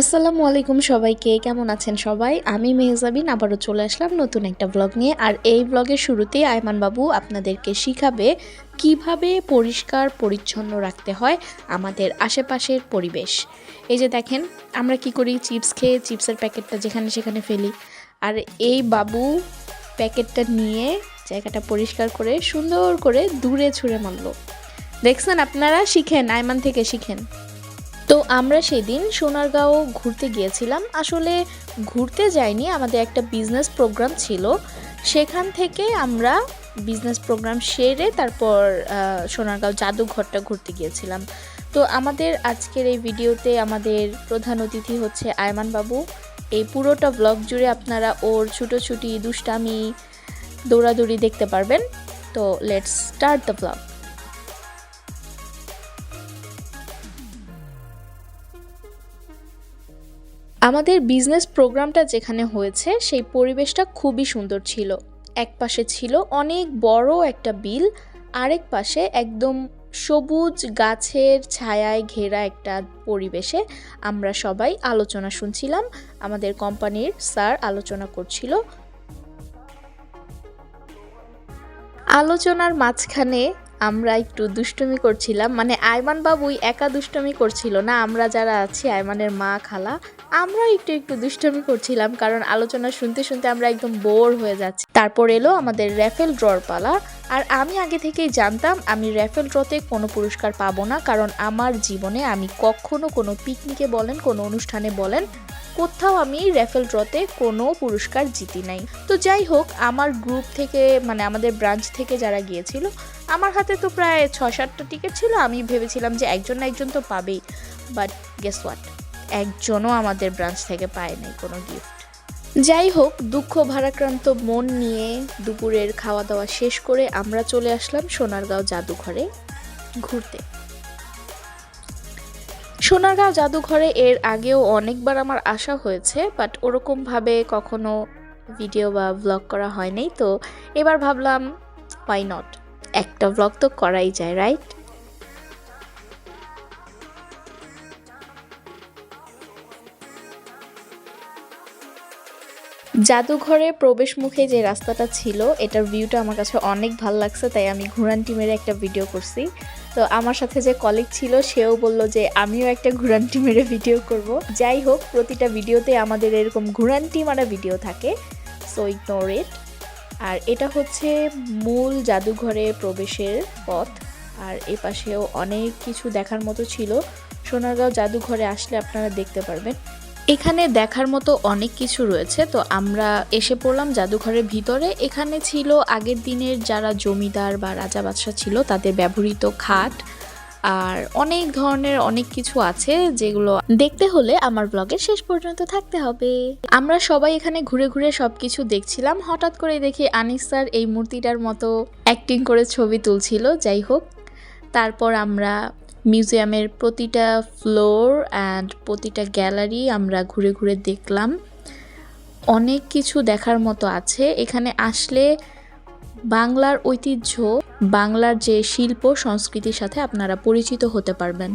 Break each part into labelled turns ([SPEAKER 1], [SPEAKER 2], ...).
[SPEAKER 1] আসসালামু আলাইকুম সবাইকে, কেমন আছেন সবাই? আমি মেহজাবিন আবারও চলে আসলাম নতুন একটা ব্লগ নিয়ে। আর এই ব্লগের শুরুতেই আয়মান বাবু আপনাদেরকে শিখাবে কিভাবে পরিষ্কার পরিচ্ছন্ন রাখতে হয় আমাদের আশেপাশের পরিবেশ। এই যে দেখেন, আমরা কি করি, চিপস খেয়ে চিপসের প্যাকেটটা যেখানে সেখানে ফেলি। আর এই বাবু প্যাকেটটা নিয়ে জায়গাটা পরিষ্কার করে সুন্দর করে দূরে ছুঁড়ে মারল। দেখছেন আপনারা? শিখেন, আয়মান থেকে শিখেন। তো আমরা সেদিন সোনারগাঁও ঘুরতে গিয়েছিলাম। আসলে ঘুরতে যাইনি, আমাদের একটা বিজনেস প্রোগ্রাম ছিল। সেখান থেকে আমরা বিজনেস প্রোগ্রাম সেরে তারপর সোনারগাঁও জাদুঘরটা ঘুরতে গিয়েছিলাম। তো আমাদের আজকের এই ভিডিওতে আমাদের প্রধান অতিথি হচ্ছে আয়মান বাবু। এই পুরোটা ব্লগ জুড়ে আপনারা ওর ছুটোছুটি, দুষ্টামি, দৌড়াদৌড়ি দেখতে পারবেন। তো লেটস স্টার্ট দ্য ব্লগ। আমাদের বিজনেস প্রোগ্রামটা যেখানে হয়েছে সেই পরিবেশটা খুবই সুন্দর ছিল। এক পাশে ছিল অনেক বড় একটা বিল, আরেক পাশে একদম সবুজ গাছের ছায়ায় ঘেরা একটা পরিবেশে আমরা সবাই আলোচনা শুনছিলাম। আমাদের কোম্পানির স্যার আলোচনা করছিল। আলোচনার মাঝখানে আমরা একটু দুষ্টুমি করছিলাম, মানে আয়মান বাবুই একা দুষ্টুমি করছিল না, আমরা যারা আছি আয়মানের মা, খালা, আমরা একটু একটু দুষ্টুমি করছিলাম, কারণ আলোচনা শুনতে শুনতে আমরা একদম বোর হয়ে যাচ্ছি। তারপর এলো আমাদের র্যাফেল ড্রর পালা। আর আমি আগে থেকেই জানতাম আমি র্যাফেল ড্রতে কোনো পুরস্কার পাবো না, কারণ আমার জীবনে আমি কখনো কোনো পিকনিকে বলেন, কোনো অনুষ্ঠানে বলেন, কোথাও আমি র্যাফেল ড্রতে কোনো পুরস্কার জিতি নাই। তো যাই হোক, আমার গ্রুপ থেকে, মানে আমাদের ব্রাঞ্চ থেকে যারা গিয়েছিল, আমার হাতে তো প্রায় 6-7টা টিকিট ছিল। আমি ভেবেছিলাম যে একজন না একজন তো পাবেই, বাট গেস হোয়াট, একজনও আমাদের ব্রাঞ্চ থেকে পায় নাই কোনো গিফট। যাই হোক, দুঃখ ভারাক্রান্ত মন নিয়ে দুপুরের খাওয়া দাওয়া শেষ করে আমরা চলে আসলাম সোনারগাঁও জাদুঘরে ঘুরতে। সোনারগাঁও জাদুঘরে এর আগেও অনেকবার আমার আসা হয়েছে, বাট ওরকমভাবে কখনো ভিডিও বা ব্লগ করা হয়নি। তো এবার ভাবলাম হোয়াই নট, একটা ব্লগ তো করাই যায়, রাইট? জাদুঘরে প্রবেশ মুখে যে রাস্তাটা ছিল, এটার ভিউটা আমার কাছে অনেক ভালো লাগছে, তাই আমি ঘুরান্টি মেরে একটা ভিডিও করছি। তো আমার সাথে যে কলিগ ছিল সেও বলল যে আমিও একটা ঘুরান্টি মেরে ভিডিও করব। যাই হোক, প্রতিটা ভিডিওতে আমাদের এরকম ঘুরান্টি মারা ভিডিও থাকে, সো ইগনোর ইট। আর এটা হচ্ছে মূল জাদুঘরে প্রবেশের পথ। আর এ পাশেও অনেক কিছু দেখার মতো ছিল। সোনারগাঁও জাদুঘরে আসলে আপনারা দেখতে পারবেন, এখানে দেখার মতো অনেক কিছু রয়েছে। তো আমরা এসে পড়লাম জাদুঘরের ভিতরে। এখানে ছিল আগের দিনের যারা জমিদার বা রাজা বাদশাহ ছিল তাদের ব্যবহৃত খাট, আর অনেক ধরনের অনেক কিছু আছে, যেগুলো দেখতে হলে আমার ব্লগের শেষ পর্যন্ত থাকতে হবে। আমরা সবাই এখানে ঘুরে ঘুরে সবকিছু দেখছিলাম। হঠাৎ করে দেখি আনিস স্যার এই মূর্তিটার মতো অ্যাক্টিং করে ছবি তুলছিল। যাই হোক, তারপর আমরা মিউজিয়ামের প্রতিটা ফ্লোর অ্যান্ড প্রতিটা গ্যালারি আমরা ঘুরে ঘুরে দেখলাম। অনেক কিছু দেখার মতো আছে এখানে আসলে। বাংলার ঐতিহ্য, বাংলার যে শিল্প সংস্কৃতির সাথে আপনারা পরিচিত হতে পারবেন।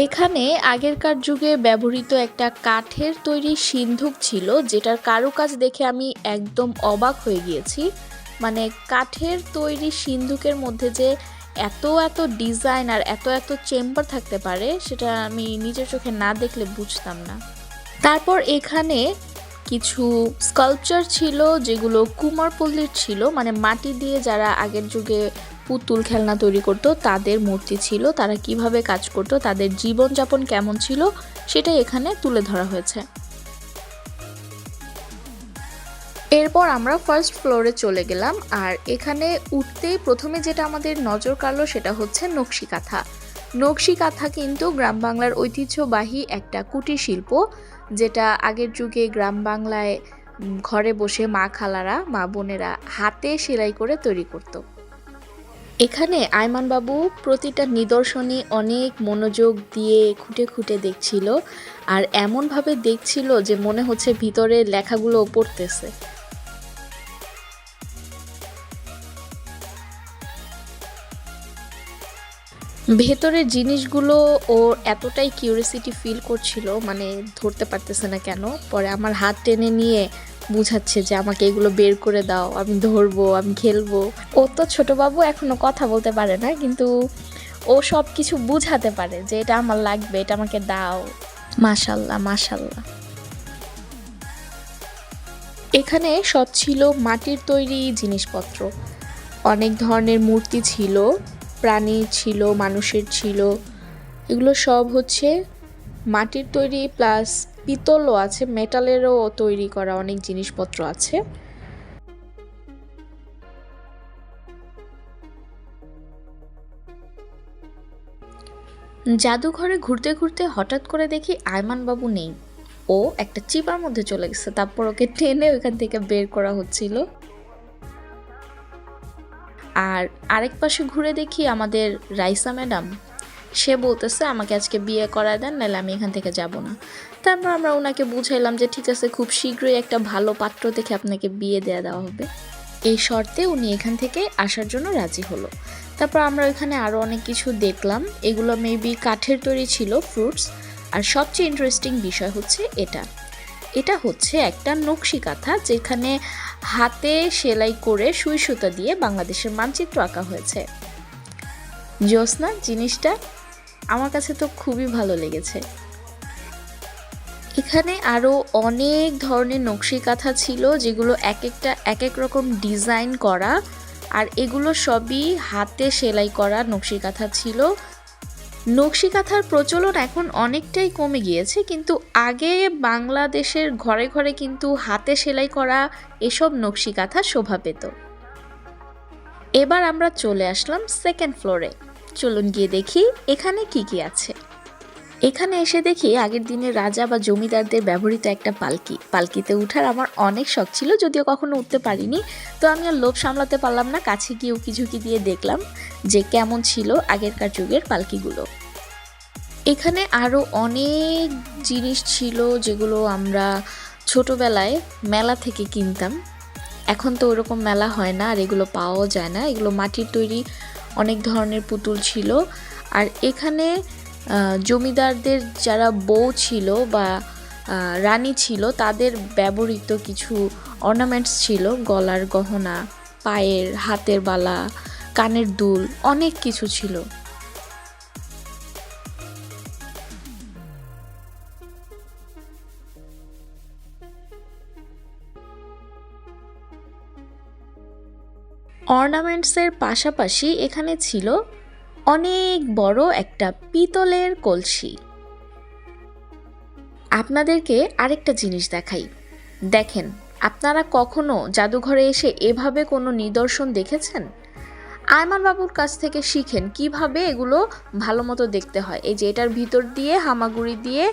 [SPEAKER 1] এখানে আগেরকার যুগে ব্যবহৃত একটা কাঠের তৈরি সিন্ধুক ছিল, যেটার কারুকাজ দেখে আমি একদম অবাক হয়ে গিয়েছি। মানে কাঠের তৈরি সিন্ধুকের মধ্যে যে এত এত ডিজাইন আর এত এত চেম্বার থাকতে পারে, সেটা আমি নিজের চোখে না দেখলে বুঝতাম না। তারপর এখানে কিছু স্কাল্পচার ছিল, যেগুলো কুমারপল্লীর ছিল, মানে মাটি দিয়ে যারা আগের যুগে পুতুল খেলনা তৈরি করতো তাদের মূর্তি ছিল। তারা কিভাবে কাজ করতো, তাদের জীবনযাপন কেমন ছিল, সেটাই এখানে তুলে ধরা হয়েছে। এরপর আমরা ফার্স্ট ফ্লোরে চলে গেলাম। আর এখানে উঠতেই প্রথমে যেটা আমাদের নজর কাড়লো সেটা হচ্ছে নকশি কাঁথা। নকশি কাঁথা কিন্তু গ্রাম বাংলার ঐতিহ্যবাহী একটা কুটির শিল্প, যেটা আগের যুগে গ্রাম বাংলায় ঘরে বসে মা খালারা, মা বোনেরা হাতে সেলাই করে তৈরি করত। এখানে আয়মান বাবু প্রতিটা নিদর্শনই অনেক মনোযোগ দিয়ে খুঁটে খুঁটে দেখছিল, আর এমনভাবে দেখছিল যে মনে হচ্ছে ভিতরে লেখাগুলো পড়তেছে। ভেতরের জিনিসগুলো ও এতটাই কিউরিয়াসিটি ফিল করছিল, মানে ধরতে পারতেছে না কেন। পরে আমার হাত টেনে নিয়ে বুঝাচ্ছে যে আমাকে এগুলো বের করে দাও, আমি ধরবো, আমি খেলবো। ও তো ছোট বাবু, এখনো কথা বলতে পারে না, কিন্তু ও সব কিছু বুঝাতে পারে যে এটা আমার লাগবে, এটা আমাকে দাও। মাশাল্লাহ মাশাল্লাহ। এখানে সব ছিল মাটির তৈরি জিনিসপত্র, অনেক ধরনের মূর্তি ছিল, প্রাণী ছিল, মানুষের ছিল। এগুলো সব হচ্ছে মাটির তৈরি, প্লাস পিতলও আছে, মেটালেরও তৈরি করা অনেক জিনিসপত্র আছে। জাদুঘরে ঘুরতে ঘুরতে হঠাৎ করে দেখি আয়মান বাবু নেই, ও একটা চিপার মধ্যে চলে গেছে। তারপর ওকে টেনে ওইখান থেকে বের করা হচ্ছিল। আর আরেক পাশে ঘুরে দেখি আমাদের রাইসা ম্যাডাম, সে বলতেছে আমাকে আজকে বিয়ে করায় দেন, নাহলে আমি এখান থেকে যাব না। তারপর আমরা ওনাকে বুঝাইলাম যে ঠিক আছে, খুব শীঘ্রই একটা ভালো পাত্র দেখে আপনাকে বিয়ে দেওয়া হবে। এই শর্তে উনি এখান থেকে আসার জন্য রাজি হলো। তারপর আমরা ওইখানে আরও অনেক কিছু দেখলাম, এগুলো মেবি কাঠের তৈরি ছিল, ফ্রুটস। আর সবচেয়ে ইন্টারেস্টিং বিষয় হচ্ছে এটা হচ্ছে একটা নকশি কাঁথা, যেখানে হাতে সেলাই করে সুই সুতা দিয়ে বাংলাদেশের মানচিত্র আঁকা হয়েছে। জ্যোৎস্না, জিনিসটা আমার কাছে তো খুবই ভালো লেগেছে। এখানে আরও অনেক ধরনের নকশি কাঁথা ছিল, যেগুলো এক একটা এক এক রকম ডিজাইন করা, আর এগুলো সবই হাতে সেলাই করা নকশি কাঁথা ছিল। নকশি কাঁথার প্রচলন এখন অনেকটাই কমে গিয়েছে, কিন্তু আগে বাংলাদেশের ঘরে ঘরে কিন্তু হাতে সেলাই করা এসব নকশি কাঁথা শোভা পেত। এবার আমরা চলে আসলাম সেকেন্ড ফ্লোরে। চলুন গিয়ে দেখি এখানে কি কি আছে। এখানে এসে দেখি আগের দিনে রাজা বা জমিদারদের ব্যবহৃত একটা পালকিতে উঠার আমার অনেক শখ ছিল, যদিও কখনো উঠতে পারিনি। তো আমি আর লোভ সামলাতে পারলাম না, কাছে গিয়ে উকি ঝুঁকি দিয়ে দেখলাম যে কেমন ছিল আগেরকার যুগের পালকিগুলো। এখানে আরও অনেক জিনিস ছিল যেগুলো আমরা ছোটবেলায় মেলা থেকে কিনতাম। এখন তো ওরকম মেলা হয় না, আর এগুলো পাওয়াও যায় না। এগুলো মাটির তৈরি অনেক ধরনের পুতুল ছিল। আর এখানে জমিদারদের যারা বউ ছিল বা রানী ছিল, তাদের ব্যবহৃত কিছু অর্নামেন্টস ছিল, গলার গহনা, পায়ের, হাতের বালা, কানের দুল, অনেক কিছু ছিল। অর্নামেন্টসের পাশাপাশি এখানে ছিল অনেক বড় একটা পিতলের কলসি। আপনাদেরকে আরেকটা জিনিস দেখাই, দেখেন, আপনারা কখনো জাদুঘরে এসে এভাবে কোনো নিদর্শন দেখেছেন? আয়মান বাবুর কাছ থেকে শিখেন কিভাবে এগুলো ভালো মতো দেখতে হয়। এই যে এটার ভিতর দিয়ে হামাগুড়ি দিয়ে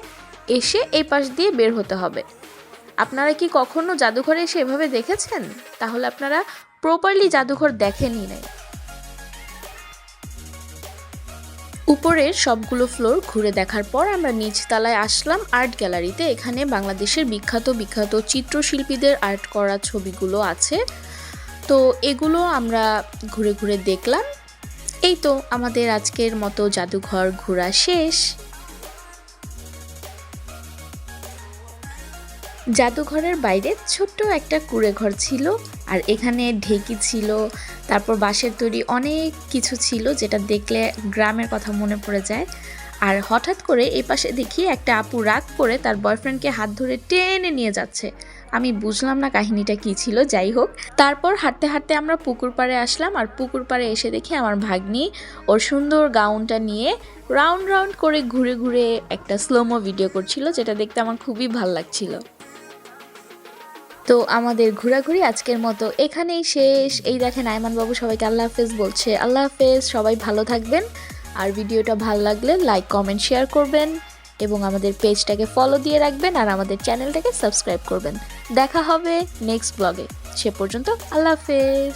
[SPEAKER 1] এসে এই পাশ দিয়ে বের হতে হবে। আপনারা কি কখনো জাদুঘরে এসে এভাবে দেখেছেন? তাহলে আপনারা প্রপারলি জাদুঘর দেখেনই নাই। উপরের সবগুলো ফ্লোর ঘুরে দেখার পর আমরা নিচতলায় আসলাম আর্ট গ্যালারিতে। এখানে বাংলাদেশের বিখ্যাত বিখ্যাত চিত্রশিল্পীদের আর্ট করা ছবিগুলো আছে। তো এগুলো আমরা ঘুরে ঘুরে দেখলাম। এই তো আমাদের আজকের মতো জাদুঘর ঘোরা শেষ। জাদুঘরের বাইরে ছোট্ট একটা কুঁড়েঘর ছিল, আর এখানে ঢেকি ছিল, তারপর বাঁশের তৈরি অনেক কিছু ছিল, যেটা দেখলে গ্রামের কথা মনে পড়ে যায়। আর হঠাৎ করে এই পাশে দেখি একটা আপু রাগ করে তার বয়ফ্রেন্ডকে হাত ধরে টেনে নিয়ে যাচ্ছে। আমি বুঝলাম না কাহিনীটা কি ছিল, যাই হোক। তারপর হাঁটতে হাঁটতে আমরা পুকুর পাড়ে আসলাম, আর পুকুর পাড়ে এসে দেখি আমার ভাগ্নি ওর সুন্দর গাউনটা নিয়ে রাউন্ড রাউন্ড করে ঘুরে ঘুরে একটা স্লোমো ভিডিও করছিল, যেটা দেখতে আমার খুবই ভাল লাগছিল। তো আমাদের ঘোরাঘুরি আজকের মতো এখানেই শেষ। এই দেখেন আয়মান বাবু সবাইকে আল্লাহ হাফেজ বলছে। আল্লাহ হাফেজ, সবাই ভালো থাকবেন। আর ভিডিওটা ভালো লাগলে লাইক, কমেন্ট, শেয়ার করবেন এবং আমাদের পেজটাকে ফলো দিয়ে রাখবেন, আর আমাদের চ্যানেলটাকে সাবস্ক্রাইব করবেন। দেখা হবে নেক্সট ব্লগে। সে পর্যন্ত আল্লাহ হাফেজ।